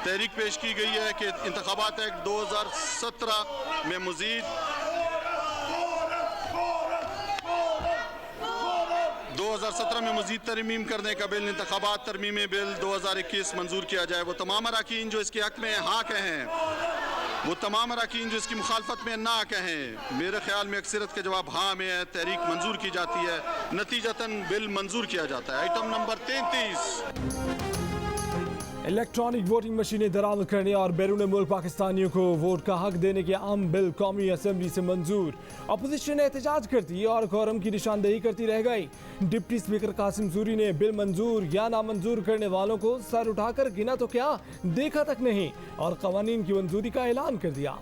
तहरीक पेश की गई है कि इंतखाबात एक्ट 2017 में मज़ीद 2017 में मज़ीद तरमीम करने का बिल, इंतखाबात तरमीमी बिल 2021 मंजूर किया जाए। वो तमाम अरकान जो इसके हक़ में हाँ कहें, वो तमाम अरकान जो इसकी मुखालफत में ना कहें, मेरे ख्याल में अक्सरियत का जवाब हाँ में है। तहरीक मंजूर की जाती है, नतीजतन बिल मंजूर किया जाता है। आइटम नंबर 33, इलेक्ट्रॉनिक वोटिंग मशीनें दरामद करने और बैरून मुल्क पाकिस्तानियों को वोट का हक देने के अहम बिल कौमी असम्बली से मंजूर। अपोजिशन ने एहतजाज कर दी और कोरम की निशानदेही करती रह गई। डिप्टी स्पीकर कासिम सूरी ने बिल मंजूर या नामंजूर करने वालों को सर उठाकर गिना तो क्या, देखा तक नहीं, और कवानीन की मंजूरी का ऐलान कर दिया।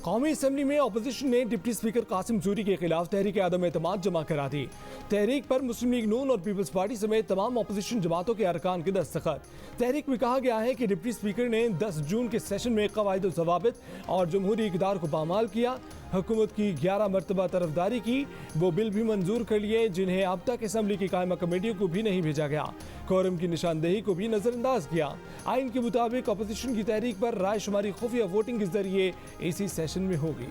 कौमी असम्बली में अपोजिशन ने डिप्टी स्पीकर कासिम सूरी के खिलाफ तहरीक आदम एतमाद जमा करा दी। तहरीक पर मुस्लिम लीग नून और पीपल्स पार्टी समेत तमाम अपोजिशन जमातों के अरकान के दस्तखत। तहरीक में कहा गया है कि डिप्टी स्पीकर ने 10 जून के सेशन में कवायद ज़वाबित और जमहूरी इक़दार को पामाल किया, हुकूमत की 11 मरतबा तरफदारी की, वो बिल भी मंजूर कर लिए जिन्हें अब तक असम्बली की कायमा कमेटियों को भी नहीं भेजा गया। कोरम की निशानदेही को भी नज़रअंदाज किया। आइन के मुताबिक अपोजिशन की तहरीक पर राय शुमारी खुफिया वोटिंग के जरिए इसी सेशन में होगी।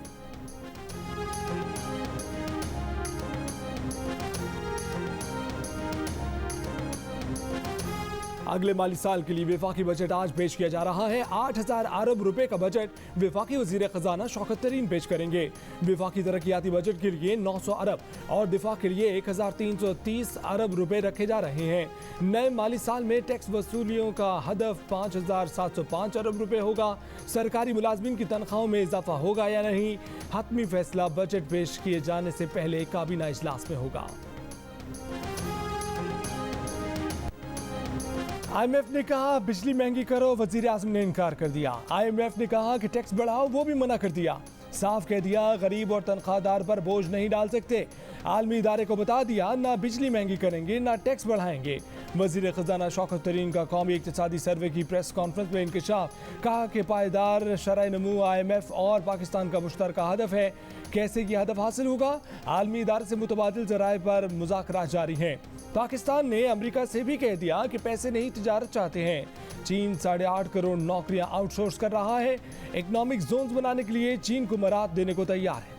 अगले माली साल के लिए वफाकी बजट आज पेश किया जा रहा है। 8,000 अरब रुपए का बजट वफाकी वजीर खजाना शौकत तरीन पेश करेंगे। वफाकी तरक्याती बजट के लिए 900 अरब और दिफा के लिए 1,330 अरब रुपए रखे जा रहे हैं। नए माली साल में टैक्स वसूलियों का हदफ 5,705 अरब रुपए होगा। सरकारी मुलाजमीन की तनख्वाहों में इजाफा होगा या नहीं, हतमी फैसला बजट पेश किए जाने से पहले काबीना इजलास में होगा। IMF ने कहा बिजली महंगी करो, वजीर आज़म ने इनकार कर दिया। IMF ने कहा कि टैक्स बढ़ाओ, वो भी मना कर दिया। साफ कह दिया गरीब और तनख्वाहदार पर बोझ नहीं डाल सकते। आलमी इदारे को बता दिया ना बिजली महंगी करेंगे ना टैक्स बढ़ाएंगे। वजीर खजाना शौकत तरीन का कौमी इक्तिसादी सर्वे की प्रेस कॉन्फ्रेंस में इंकशाफ, कहा कि पायदार शरह नमू IMF और पाकिस्तान का मुश्तरका हदफ है। कैसे ये हदफ हासिल होगा, आलमी इदारे से मुतबादिल जराए पर मुज़ाकरात जारी हैं। पाकिस्तान ने अमेरिका से भी कह दिया कि पैसे नहीं, तिजारत चाहते हैं। चीन 8.5 करोड़ नौकरियां आउटसोर्स कर रहा है। इकोनॉमिक जोन्स बनाने के लिए चीन को मराद देने को तैयार है।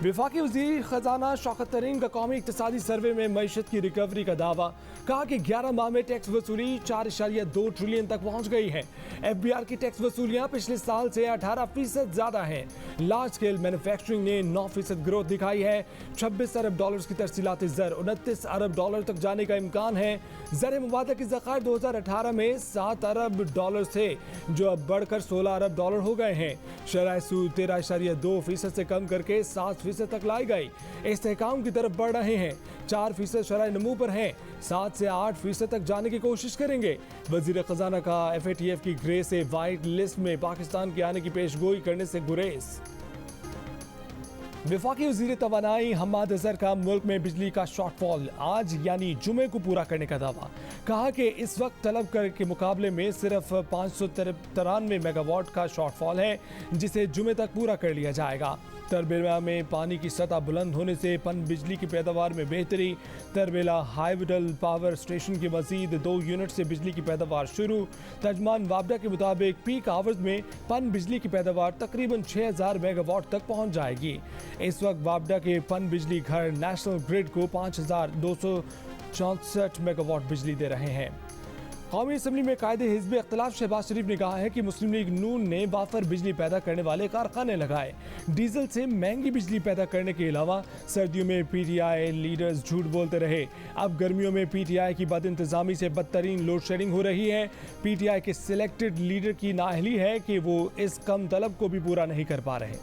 वफाकी वज़ीर ख़जाना शौकत तरीन का कौमी इक़्तिसादी सर्वे में मईशत की रिकवरी का दावा, कहा कि 11 माह में टैक्स वसूली 4.2 ट्रिलियन तक पहुंच गई है। FBR की टैक्स वसूलियां पिछले साल से 18% ज़्यादा हैं। लार्ज स्केल मैन्युफैक्चरिंग ने 9% ग्रोथ दिखाई है। 26 अरब डॉलर की तरसीलात ज़र 29 अरब डॉलर तक जाने का इम्कान है। ज़र मुबादा के ज़खायर 2018 में 7 अरब डॉलर थे, जो अब बढ़कर 16 अरब डॉलर हो गए हैं। शरह सूद 13.2% से कम करके 7% तक लाई गई। इस्तेहकाम की तरफ बढ़ रहे हैं। 4% शरह नमू पर हैं। 7 से 8% तक जाने की कोशिश करेंगे। वजीर खजाना का FATF की ग्रे से वाइट लिस्ट में पाकिस्तान के आने की पेशगोई करने से गुरेज। वफाकी वज़ीर तवानाई हम्माद अज़हर का मुल्क में बिजली का शॉर्टफॉल आज यानी जुमे को पूरा करने का दावा, कहा कि इस वक्त तलब कर के मुकाबले में सिर्फ 593 मेगावाट का शॉर्टफॉल है, जिसे जुमे तक पूरा कर लिया जाएगा। तरबेला में पानी की सतह बुलंद होने से पन बिजली की पैदावार में बेहतरी। तरबेला हाइडल पावर स्टेशन के मजीद 2 यूनिट से बिजली की पैदावार शुरू। तर्जमान वाबडा के मुताबिक पीक आवर्स में पन बिजली की पैदावार तकरीबन 6000 मेगावाट तक पहुंच जाएगी। इस वक्त वाबडा के पन बिजली घर नेशनल ग्रिड को 5264 मेगावाट बिजली दे रहे हैं। कौमी असम्बली में कायदे हिज़्ब इख्तिलाफ शहबाज शरीफ ने कहा है कि मुस्लिम लीग नून ने वाफर बिजली पैदा करने वाले कारखाने लगाए। डीजल से महंगी बिजली पैदा करने के अलावा सर्दियों में PTI लीडर्स झूठ बोलते रहे। अब गर्मियों में PTI की बदइंतजामी से बदतरीन लोड शेडिंग हो रही है। PTI के सिलेक्टेड लीडर की नाअहली है कि वो इस कम तलब को भी पूरा नहीं कर पा रहे।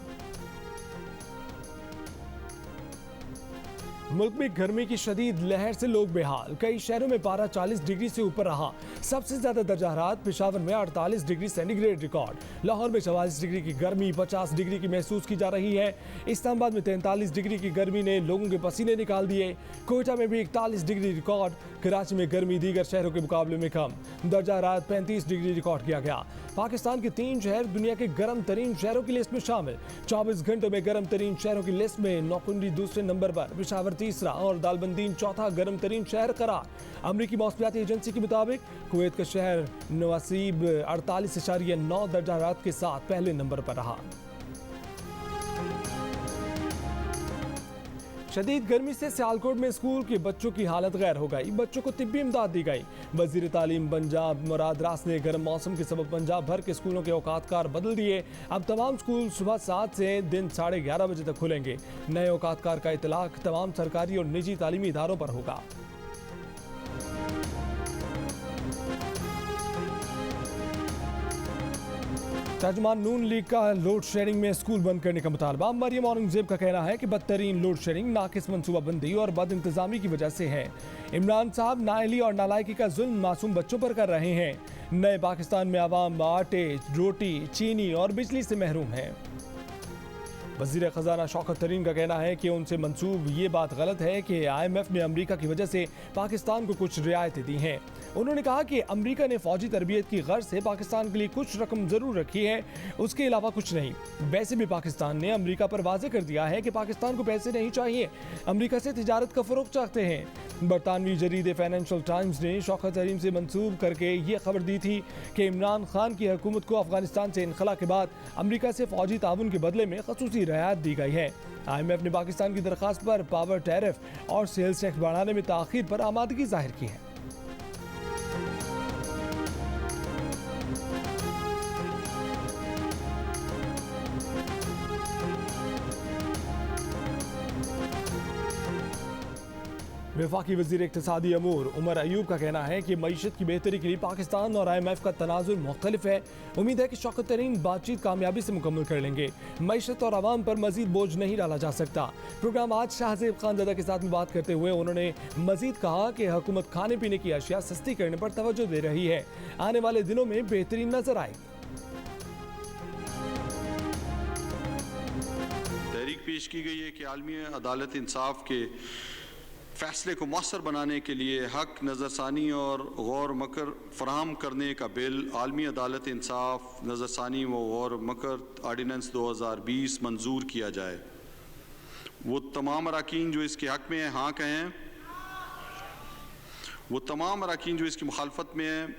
मुल्क में गर्मी की शदीद लहर से लोग बेहाल। कई शहरों में पारा 40 डिग्री से ऊपर रहा। सबसे ज्यादा दर्जा हरारत पेशावर में 48 डिग्री सेंटीग्रेड रिकॉर्ड। लाहौर में 44 डिग्री की गर्मी 50 डिग्री की महसूस की जा रही है। इस्लामाबाद में 43 डिग्री की गर्मी ने लोगों के पसीने निकाल दिए। कोयटा में भी 41 डिग्री रिकॉर्ड। कराची में गर्मी दीगर शहरों के मुकाबले में कम, दर्जा हरारत 35 डिग्री रिकॉर्ड किया गया। पाकिस्तान के 3 शहर दुनिया के गर्म तरीन शहरों की लिस्ट में शामिल। 24 घंटों में गर्म तरीन शहरों की लिस्ट में नौकुंडी दूसरे नंबर पर, पेशावर तीसरा और दालबंदीन चौथा गर्म तरीन शहर करार। अमरीकी मौसमियाती एजेंसी के मुताबिक कुवैत का शहर नवासीब 48.9 दर्जा हरारत के साथ पहले नंबर पर रहा। शदीद गर्मी से सियालकोट में स्कूल के बच्चों की हालत गैर हो गई। बच्चों को तिब्बी इमदाद दी गई। वजीर तालीम पंजाब मुराद रास ने गर्म मौसम के सबब पंजाब भर के स्कूलों के औकातकार बदल दिए। अब तमाम स्कूल सुबह 7 से दिन 11:30 बजे तक खुलेंगे। नए औकातकार का इतलाक तमाम सरकारी और निजी तालीमी इदारों पर होगा। तर्जुमान नून लीग का लोड शेडिंग में स्कूल बंद करने का मुतालबा। मरियम औरंगजेब का कहना है कि बदतरीन लोड शेडिंग नाकिस मनसूबाबंदी और बद इंतजामी की वजह से है। इमरान साहब नाअहली और नालायकी का जुल्म मासूम बच्चों पर कर रहे हैं। नए पाकिस्तान में आवाम आटे, रोटी, चीनी और बिजली से महरूम है। वजीर खजाना शौकत तरीन का कहना है कि उनसे मंसूब ये बात गलत है कि IMF ने अमेरिका की वजह से पाकिस्तान को कुछ रियायतें दी हैं। उन्होंने कहा कि अमेरिका ने फौजी तरबियत की गर्ज से पाकिस्तान के लिए कुछ रकम जरूर रखी है, उसके अलावा कुछ नहीं। वैसे भी पाकिस्तान ने अमेरिका पर वाजे कर दिया है कि पाकिस्तान को पैसे नहीं चाहिए, अमेरिका से तिजारत का फरोग चाहते हैं। बरतानवी जरीदे फाइनेंशियल टाइम्स ने शौकत तरीन से मंसूब करके ये खबर दी थी कि इमरान खान की हुकूमत को अफगानिस्तान से इनखला के बाद अमेरिका से फौजी ताउन के बदले में खसूसी रियायत दी गई है। IMF ने पाकिस्तान की दरख्वास्त पर पावर टैरिफ और सेल्स टैक्स बढ़ाने में ताखीर पर आमादगी जाहिर की है। वफाकी वज़ीर इक़्तिसादी अमूर उमर अयूब का कहना है कि मईशत की बेहतरी के लिए पाकिस्तान और IMF का तनाजुर मुख्तलिफ है। उम्मीद है कि शौकत तरीन बातचीत कामयाबी से मुकम्मल कर लेंगे। मईशत और आवाम पर मजीद बोझ नहीं डाला जा सकता। प्रोग्राम आज शाहजेब खानज़ादा के साथ में बात करते हुए उन्होंने मजीद कहा कि हुकूमत खाने पीने की अशिया सस्ती करने पर तवज्जो दे रही है। आने वाले दिनों में बेहतरी नजर आएगी। तहरीक पेश की गई है कि आलमी अदालत इंसाफ के फैसले को मौसर बनाने के लिए हक नज़रसानी और गौर मकर फराहम करने का बिल आलमी अदालत इंसाफ नज़रसानी व गौर मकर आर्डीनेंस 2020 मंजूर किया जाए। वो तमाम अरकान जो इसके हक में हाँ कहें, वो तमाम अरकान जो इसकी मुखालफत में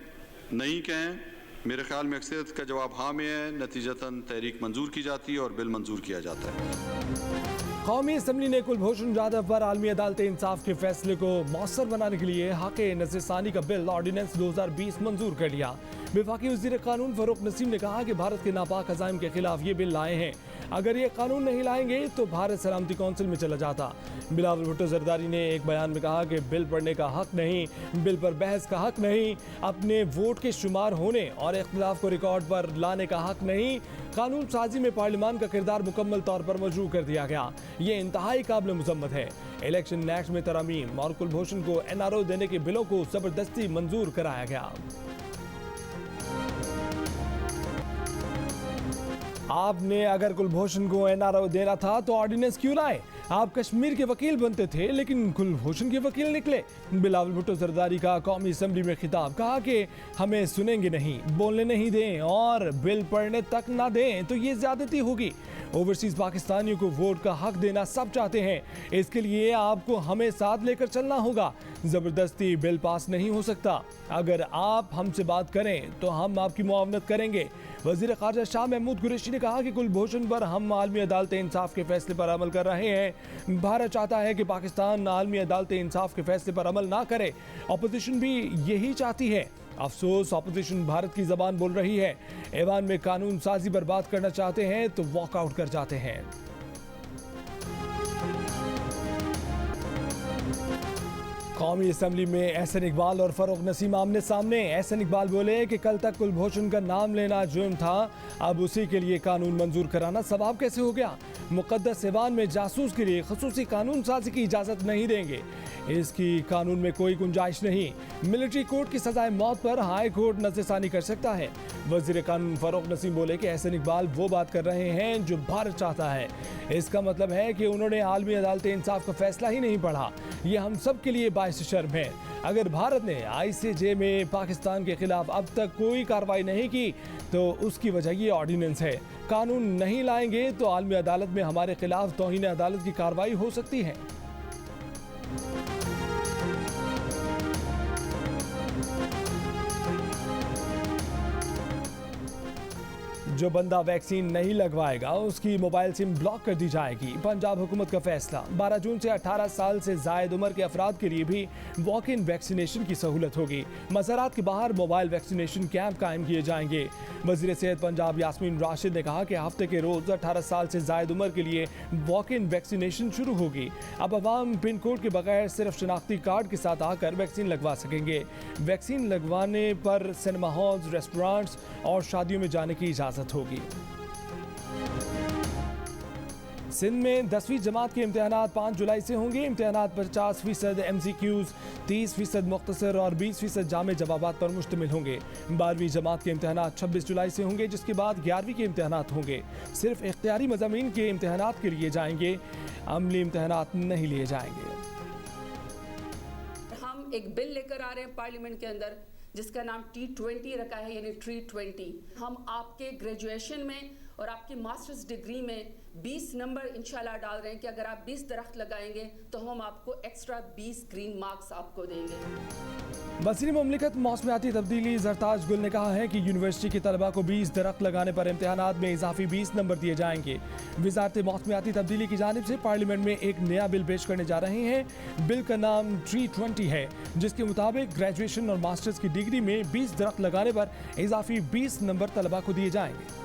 नहीं कहें। मेरे ख्याल में अक्सरियत का जवाब हाँ में है। नतीजतन तहरीक मंजूर की जाती है और बिल मंजूर किया जाता है। कौमी असम्बली ने कुलभूषण जाधव पर आलमी अदालत इंसाफ के फैसले को मौसर बनाने के लिए हक नज़रसानी का बिल ऑर्डिनेंस 2020 मंजूर कर लिया। वफाकी वज़ीर कानून फ़ारूक नसीम ने कहा कि भारत के नापाक अज़ाइम के खिलाफ ये बिल लाए हैं। अगर ये कानून नहीं लाएंगे तो भारत सलामती कौंसिल में चला जाता। बिलावल भुट्टो जरदारी ने एक बयान में कहा कि बिल पढ़ने का हक नहीं, बिल पर बहस का हक नहीं, अपने वोट के शुमार होने और इख्तिलाफ को रिकॉर्ड पर लाने का हक नहीं। कानून साजी में पार्लियामान का किरदार मुकम्मल तौर पर मजरू कर दिया गया। ये इंतहाई काबिल मुज़म्मत है। इलेक्शन एक्ट में तरमीम और कुलभूषण को NRO देने के बिलों को जबरदस्ती मंजूर कराया गया। आपने अगर कुलभूषण को NRO देना था तो ऑर्डिनेंस क्यों लाए? आप कश्मीर के वकील बनते थे लेकिन कुलभूषण के वकील निकले। बिलावल भुट्टो जरदारी का कौमी असम्बली में खिताब, कहा कि हमें सुनेंगे नहीं, बोलने नहीं दें और बिल पढ़ने तक ना दें तो ये ज्यादती होगी। ओवरसीज पाकिस्तानियों को वोट का हक देना सब चाहते हैं, इसके लिए आपको हमें साथ लेकर चलना होगा। जबरदस्ती बिल पास नहीं हो सकता। अगर आप हमसे बात करें तो हम आपकी मुआवनत करेंगे। वज़ीर ख़ारजा शाह महमूद कुरैशी ने कहा कि कुलभूषण पर हम आलमी अदालत इंसाफ के फैसले पर अमल कर रहे हैं। भारत चाहता है कि पाकिस्तान आलमी अदालत इंसाफ के फैसले पर अमल ना करे। अपोजिशन भी यही चाहती है। अफसोस अपोजिशन भारत की जबान बोल रही है। ऐवान में कानून साजी पर बात करना चाहते हैं तो वॉकआउट कर जाते हैं। कौमी असम्बली में एहसन इकबाल और फरोग नसीम आमने सामने। एहसन इकबाल बोले कि कल तक कुलभूषण का नाम लेना जुर्म था, अब उसी के लिए कानून मंजूर कराना सवाब कैसे हो गया। मुकद्दस ऐवान में जासूस के लिए खसूसी कानून साजी की इजाज़त नहीं देंगे, इसकी कानून में कोई गुंजाइश नहीं। मिलिट्री कोर्ट की सजाए मौत पर हाई कोर्ट नज़रसानी कर सकता है। वज़ीर कानून फरोग नसीम बोले कि एहसन इकबाल वो बात कर रहे हैं जो भारत चाहता है। इसका मतलब है कि उन्होंने आलमी अदालत इंसाफ का फैसला ही नहीं पढ़ा। ये हम सब के लिए बाइस शर्म है। अगर भारत ने ICJ में पाकिस्तान के खिलाफ अब तक कोई कार्रवाई नहीं की तो उसकी वजह ये ऑर्डिनेंस है। कानून नहीं लाएंगे तो आलमी अदालत में हमारे खिलाफ तौहीन अदालत की कार्रवाई हो सकती है। जो बंदा वैक्सीन नहीं लगवाएगा उसकी मोबाइल सिम ब्लॉक कर दी जाएगी। पंजाब हुकूमत का फैसला। 12 जून से 18 साल से जायद उम्र के अफराद के लिए भी वॉक इन वैक्सीनेशन की सहूलत होगी। मज़ारात के बाहर मोबाइल वैक्सीनेशन कैंप कायम किए जाएंगे। वज़ीर सेहत पंजाब यास्मीन राशिद ने कहा कि हफ्ते के रोज़ 18 साल से जायद उम्र के लिए वॉक इन वैक्सीनेशन शुरू होगी। अब अवाम पिन कोड के बगैर सिर्फ शनाख्ती कार्ड के साथ आकर वैक्सीन लगवा सकेंगे। वैक्सीन लगवाने पर सिनेमा हॉल्स, रेस्टोरेंट्स और शादियों में जाने की इजाज़त होगी। सिंध में 10वीं जमात के इम्तिहानात 5 जुलाई से होंगे। इम्तिहानात 50% MCQs, 30% मुख्तसर और 20% जामे जवाबात पर मुश्तमिल होंगे। 12वीं जमात के इम्तिहानात 26 जुलाई से होंगे, जिसके बाद 11वीं के इम्तिहानात होंगे। सिर्फ इख्तियारी मज़ामीन के इम्तिहानात के लिए जाएंगे, अमली इम्तिहानात नहीं लिए जाएंगे। हम एक बिल लेकर आ रहे हैं पार्लियामेंट के अंदर जिसका नाम T20 रखा है, यानी ट्री 20। हम आपके ग्रेजुएशन में और आपकी मास्टर्स डिग्री में 20 नंबर इंशाल्लाह डाल रहे हैं कि अगर आप 20 दरख्त लगाएंगे तो हम आपको एक्स्ट्रा 20 ग्रीन मार्क्स आपको देंगे। वज़ीर मुमलिकत मौसमियाती तब्दीली ज़रताज गुल ने कहा है कि यूनिवर्सिटी के तलबा को 20 दरख्त लगाने पर इम्तिहानात में इजाफी 20 नंबर दिए जाएंगे। वज़ारत मौसमियाती तब्दीली की जानिब से पार्लियामेंट में एक नया बिल पेश करने जा रहे हैं। बिल का नाम ट्री 20 है, जिसके मुताबिक ग्रेजुएशन और मास्टर्स की डिग्री में 20 दरख्त लगाने पर इजाफी 20 नंबर तलबा को दिए जाएंगे।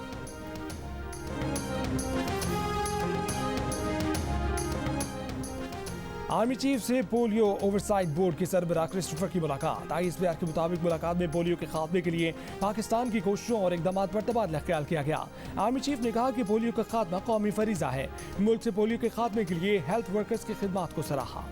आर्मी चीफ से पोलियो ओवरसाइट बोर्ड के सरबराह क्रिस्टोफर की मुलाकात। ISPR के मुताबिक मुलाकात में पोलियो के खात्मे के लिए पाकिस्तान की कोशिशों और इकदाम पर तबादला ख्याल किया गया। आर्मी चीफ ने कहा कि पोलियो का खात्मा कौमी फरीजा है। मुल्क से पोलियो के खात्मे के लिए हेल्थ वर्कर्स की खिदमात को सराहा।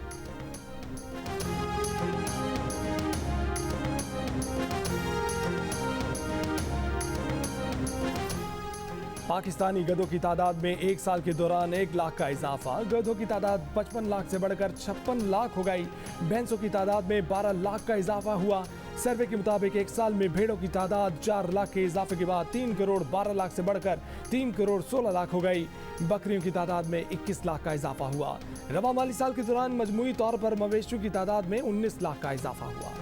पाकिस्तानी गधों की तादाद में एक साल के दौरान 1 लाख का इजाफा। गधों की तादाद 55 लाख से बढ़कर 56 लाख हो गई। भैंसों की तादाद में 12 लाख का इजाफा हुआ। सर्वे के मुताबिक एक साल में भेड़ों की तादाद 4 लाख के इजाफे के बाद 3 करोड़ 12 लाख से बढ़कर 3 करोड़ 16 लाख हो गई। बकरियों की तादाद में 21 लाख का इजाफा हुआ। रवा माली साल के दौरान मजमूई तौर पर मवेशियों की तादाद में 19 लाख का इजाफा हुआ।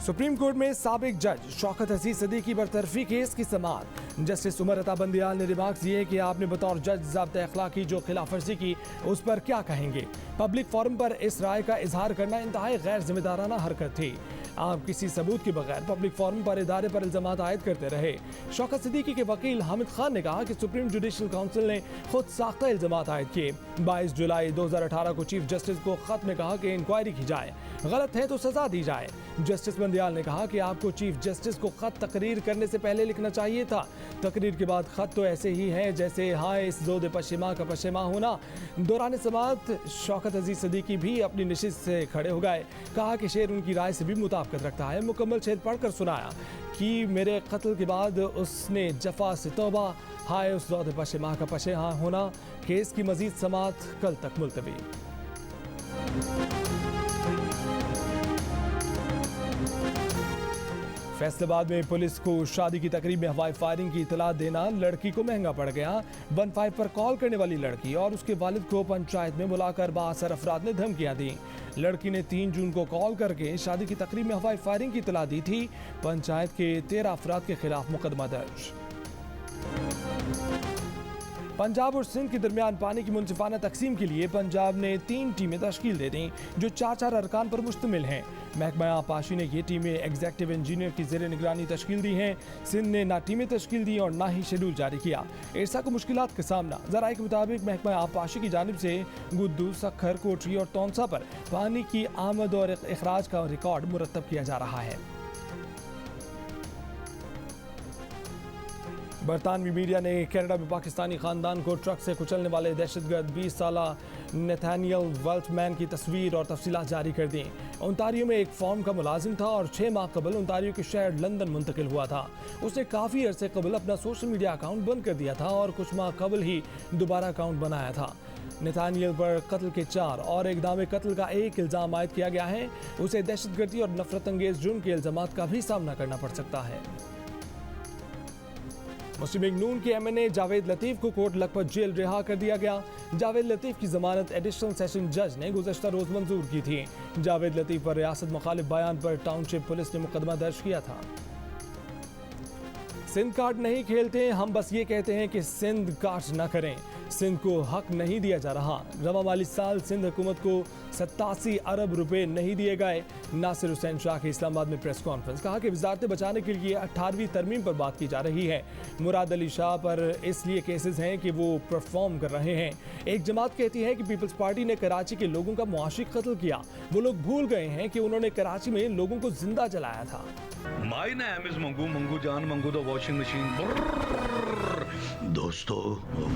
सुप्रीम कोर्ट में साबिक जज शौकत अजीज सदीकी बरतरफी केस की समाअत। जस्टिस उमर अता बंदियाल ने रिमार्क्स दिए कि आपने बतौर जज ज़ाब्ते अखलाकी जो खिलाफ वर्जी की उस पर क्या कहेंगे। पब्लिक फोरम पर इस राय का इजहार करना इंतहाई गैर जिम्मेदाराना हरकत थी। आप किसी सबूत के बगैर पब्लिक फोरम पर इदारे पर इल्जामात आयद करते रहे। शौकत सिद्दीकी के वकील हामिद खान ने कहा कि सुप्रीम जुडिशल काउंसिल ने खुद साख्ता इल्जामात आयद किए। 22 जुलाई 2018 को चीफ जस्टिस को खत में कहा कि इंक्वायरी की जाए, गलत है तो सजा दी जाए। जस्टिस बंदियाल ने कहा कि आपको चीफ जस्टिस को खत तकरीर करने से पहले लिखना चाहिए था। तकरीर के बाद खत तो ऐसे ही है जैसे हाँ इस जोद पशिमा का पशिमा होना। दौरान समाअत शौकत अजीज सदीकी भी अपनी नशिस्त से खड़े हो गए। कहा कि शेर उनकी राय से भी मुताबिकत रखता है। मुकम्मल शेर पढ़कर सुनाया कि मेरे कत्ल के बाद उसने जफा से तौबा, हाय उस जोद पशिमा का पशिमा होना। केस की मजीद समाअत कल तक मुलतवी। फैसलाबाद में पुलिस को शादी की तकरीब में हवाई फायरिंग की इतला देना लड़की को महंगा पड़ गया। 15 पर कॉल करने वाली लड़की और उसके वालिद को पंचायत में बुलाकर बाअसर अफराद ने धमकियां दी। लड़की ने 3 जून को कॉल करके शादी की तकरीब में हवाई फायरिंग की इतला दी थी। पंचायत के 13 अफराद के खिलाफ मुकदमा दर्ज। पंजाब और सिंध के दरमियान पानी की मुनसिफाना तकसीम के लिए पंजाब ने 3 टीमें तश्कील दे दी जो 4-4 अरकान पर मुश्तमिल हैं। महकमा आबपाशी ने ये टीमें एग्जेक्टिव इंजीनियर की ज़ेर निगरानी तश्कील दी हैं। सिंध ने ना टीमें तश्कील दी और ना ही शेड्यूल जारी किया। इरसा को मुश्किलात का सामना। ज़राए के मुताबिक महकमा आबपाशी की जानिब से गुद्दू, सखर, कोटरी और तौंसा पर पानी की आमद और अखराज का रिकॉर्ड मुरतब किया जा रहा है। बरतानवी मीडिया ने कनाडा में पाकिस्तानी खानदान को ट्रक से कुचलने वाले दहशतगर्द 20 साला नेथानियल वेल्टमैन की तस्वीर और तफसीलात जारी कर दी। ओंटारियो में एक फॉर्म का मुलाजिम था और 6 माह कबल ओंटारियो के शहर लंदन मुंतकिल हुआ था। उसने काफ़ी अरसे कबल अपना सोशल मीडिया अकाउंट बंद कर दिया था और कुछ माह कबल ही दोबारा अकाउंट बनाया था। नेथानियल पर कत्ल के 4 और इक़दाम कत्ल का 1 इल्ज़ाम आयद किया गया है। उसे दहशतगर्दी और नफरत अंगेज जुर्म के इल्ज़ामात का भी सामना करना पड़ सकता है। मुस्लिम लीग नून के एमएनए जावेद लतीफ़ को कोर्ट लखपत जेल रिहा कर दिया गया। जावेद लतीफ़ की जमानत एडिशनल सेशन जज ने गुज़श्ता रोज़ मंजूर की थी। जावेद लतीफ़ पर रियासत मुखालिफ बयान पर टाउनशिप पुलिस ने मुकदमा दर्ज किया था। सिंध कार्ड नहीं खेलते, हम बस ये कहते हैं कि सिंध कार्ड न करें। सिंध को हक नहीं दिया जा रहा। रवा माली साल सिंध हुकूमत को 87 अरब रुपए नहीं दिए गए। नासिर हुसैन शाह की इस्लामाबाद में प्रेस कॉन्फ्रेंस। कहा कि वजारतें बचाने के लिए 18वीं तरमीम पर बात की जा रही है। मुराद अली शाह पर इसलिए केसेस हैं कि वो परफॉर्म कर रहे हैं। एक जमात कहती है कि पीपल्स पार्टी ने कराची के लोगों का मुआशी कत्ल किया। वो लोग भूल गए हैं कि उन्होंने कराची में लोगों को जिंदा जलाया था। My name is Mangu, Mangu जान, मंगू द वॉशिंग मशीन। दोस्तों,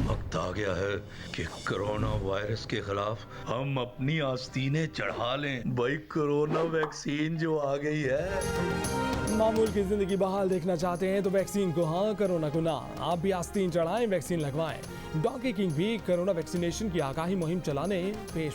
वक्त आ गया है कि कोरोना वायरस के खिलाफ हम अपनी आस्तीनें चढ़ा लें। भाई कोरोना वैक्सीन जो आ गई है। मामूल की जिंदगी बहाल देखना चाहते हैं तो वैक्सीन को हाँ, कोरोना को ना। आप भी आस्तीन चढ़ाएं, वैक्सीन लगवाएं। डॉन्की किंग भी कोरोना वैक्सीनेशन की आगाही मुहिम चलाने पेश।